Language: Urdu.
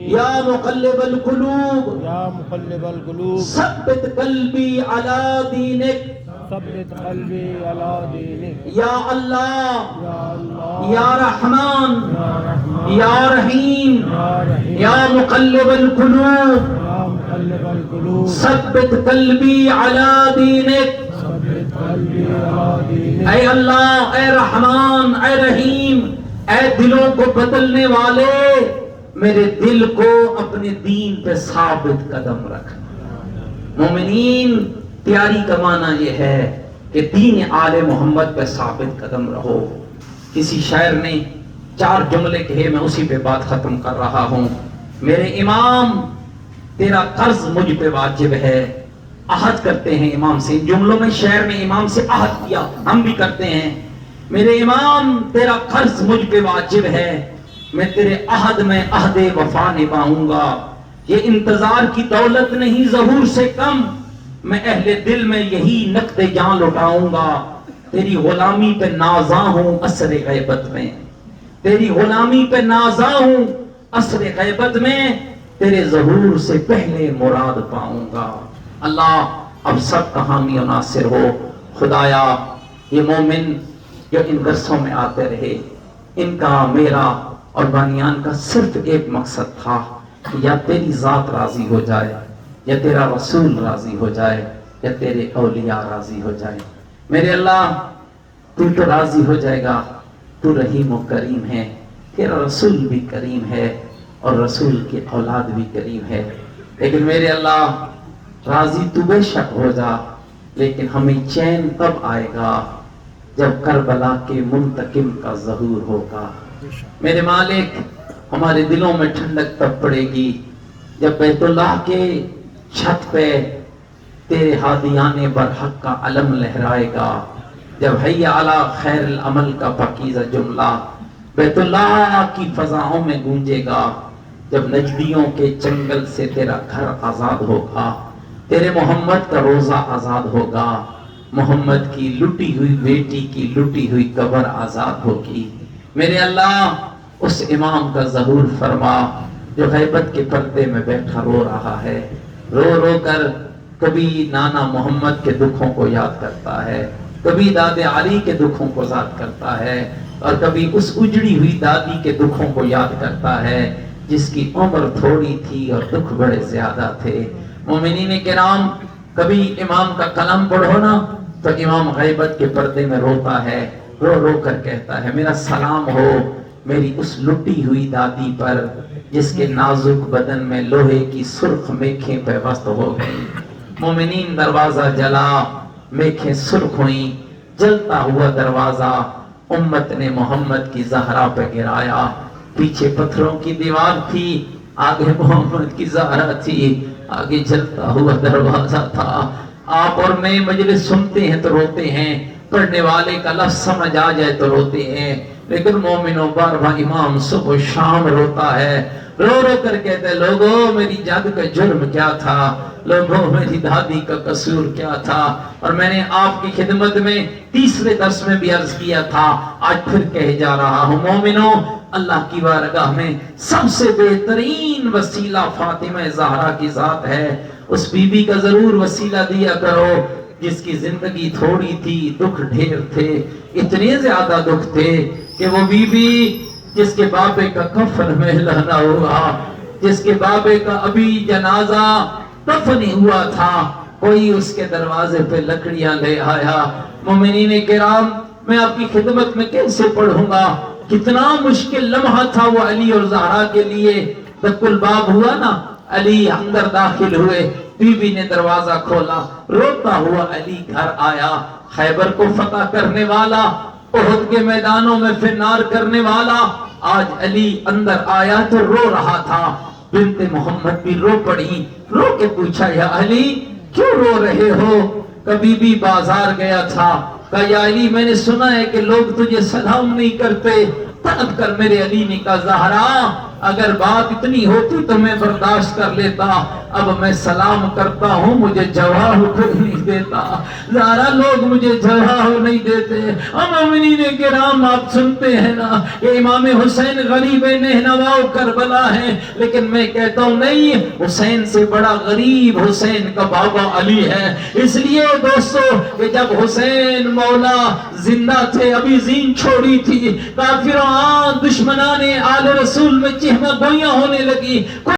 یا مقلب القلوب یا مقلب القلوب ثبت قلبی علی دینک ثبت قلبی علی دینک یا اللہ یا اللہ یا رحمان یا رحمان یا رحیم یا رحیم یا مقلب القلوب یا مقلب القلوب ثبت قلبی علی دینک ثبت قلبی علی دینک اے اللہ، اے رحمان، اے رحیم، اے دلوں کو بدلنے والے، میرے دل کو اپنے دین پہ ثابت قدم رکھ۔ مومنین، تیاری کا معنی یہ ہے کہ دین آل محمد پہ ثابت قدم رہو۔ کسی شاعر نے 4 جملے کہے، میں اسی پہ بات ختم کر رہا ہوں۔ میرے امام، تیرا قرض مجھ پہ واجب ہے۔ عہد کرتے ہیں امام سے، ان جملوں میں شعر نے امام سے عہد کیا، ہم بھی کرتے ہیں۔ میرے امام، تیرا قرض مجھ پہ واجب ہے، میں تیرے عہد میں عہد وفا نبھاؤں گا۔ یہ انتظار کی دولت نہیں ظہور سے کم، میں اہل دل میں یہی نقد جان لٹاؤں گا۔ تیری غلامی پہ نازاں ہوں عصر غیبت میں، تیری غلامی پہ نازاں ہوں عصر غیبت میں، تیرے ظہور سے پہلے مراد پاؤں گا۔ اللہ اب سب کہانی و ناصر ہو۔ خدایا، یہ مومن جو ان درسوں میں آتے رہے، ان کا، میرا اور بانیان کا صرف ایک مقصد تھا کہ یا تیری ذات راضی ہو جائے، یا تیرا رسول راضی ہو جائے، یا تیرے اولیاء راضی ہو جائے۔ میرے اللہ، تو تو راضی ہو جائے گا، تو رحیم و کریم ہے، تیرا رسول بھی کریم ہے اور رسول کی اولاد بھی کریم ہے، لیکن میرے اللہ، راضی تو بے شک ہو جا، لیکن ہمیں چین تب آئے گا جب کربلا کے منتقم کا ظہور ہوگا۔ میرے مالک، ہمارے دلوں میں ٹھنڈک تب پڑے گی جب بیت اللہ کے چھت پہ تیرے ہادیان برحق کا علم لہرائے گا، جب حی علی خیر العمل کا پاکیزہ جملہ بیت اللہ کی فضاؤں میں گونجے گا، جب نجدیوں کے چنگل سے تیرا گھر آزاد ہوگا، تیرے محمد کا روزہ آزاد ہوگا، محمد کی لٹی ہوئی بیٹی کی لٹی ہوئی قبر آزاد ہوگی۔ میرے اللہ، اس امام کا ظہور فرما جو غیبت کے پردے میں بیٹھا رو رہا ہے، رو رو کر کبھی نانا محمد کے دکھوں کو یاد کرتا ہے، کبھی دادے علی کے دکھوں کو یاد کرتا ہے، اور کبھی اس اجڑی ہوئی دادی کے دکھوں کو یاد کرتا ہے جس کی عمر تھوڑی تھی اور دکھ بڑے زیادہ تھے۔ مومنین کرام، کبھی امام کا کلام پڑھو نا تو امام غیبت کے پردے میں روتا ہے، رو رو کر کہتا ہے، میرا سلام ہو میری اس لٹی ہوئی دادی پر جس کے نازک بدن میں لوہے کی سرخ میکھیں پیوست ہو گئی۔ مومنین، دروازہ جلا، میکھیں سرخ ہوئیں، جلتا ہوا دروازہ امت نے محمد کی زہرا پہ گرایا۔ پیچھے پتھروں کی دیوار تھی، آگے محمد کی زہرا تھی، آگے جلتا ہوا دروازہ تھا۔ آپ اور میں مجلس سنتے ہیں تو روتے ہیں، پڑھنے والے کا لفظ سمجھ آ جائے تو روتے ہیں، لیکن مومنوں بار بار امام صبح و شام روتا ہے، رو رو کر کہتے ہیں، لوگوں میری جد کا جرم کیا تھا، لوگوں میری دادی کا قصور کیا تھا۔ اور میں نے آپ کی خدمت میں تیسرے درس میں بھی عرض کیا تھا، آج پھر کہے جا رہا ہوں، مومنوں، اللہ کی بارگاہ میں سب سے بہترین وسیلہ فاطمہ زہرا کی ذات ہے۔ اس بی بی کا ضرور وسیلہ دیا کرو جس کی زندگی تھوڑی تھی، دکھ ڈھیر تھے، اتنے زیادہ دکھ تھے کہ وہ بی بی جس کے بابے کا کفن میلا نہ ہوا، جس کے بابے کا ابھی جنازہ دفن نہیں ہوا تھا، کوئی اس کے دروازے پہ لکڑیاں لے آیا۔ مومنین کرام، میں آپ کی خدمت میں کیسے پڑھوں گا، کتنا مشکل لمحہ تھا وہ علی اور زہرا کے لیے۔ دق الباب ہوا نا، علی اندر داخل ہوئے، بی بی نے دروازہ کھولا، روتا ہوا علی گھر آیا، خیبر کو فتح کرنے والا، احد کے میدانوں میں فنار کرنے والا، آج علی اندر آیا تو رو رہا تھا۔ بنت محمد بھی رو پڑی، رو کے پوچھا، یا علی کیوں رو رہے ہو؟ کبھی بھی بازار گیا تھا، کہا یا علی میں نے سنا ہے کہ لوگ تجھے سلام نہیں کرتے، طلب کر۔ میرے علی نے کہا، زہرا اگر بات اتنی ہوتی تو میں برداشت کر لیتا، اب میں سلام کرتا ہوں مجھے جواب کوئی نہیں دیتا، زہرا لوگ مجھے جواب نہیں دیتے۔ مومنین کرام آپ سنتے ہیں نا کہ امام حسین غریب نہنوا کربلا ہے، لیکن میں کہتا ہوں نہیں، حسین سے بڑا غریب حسین کا بابا علی ہے۔ اس لیے دوستو کہ جب حسین مولا زندہ تھے، ابھی زین چھوڑی تھی، کافران دشمنان آل رسول میں چہمہ گوئیاں ہونے لگی۔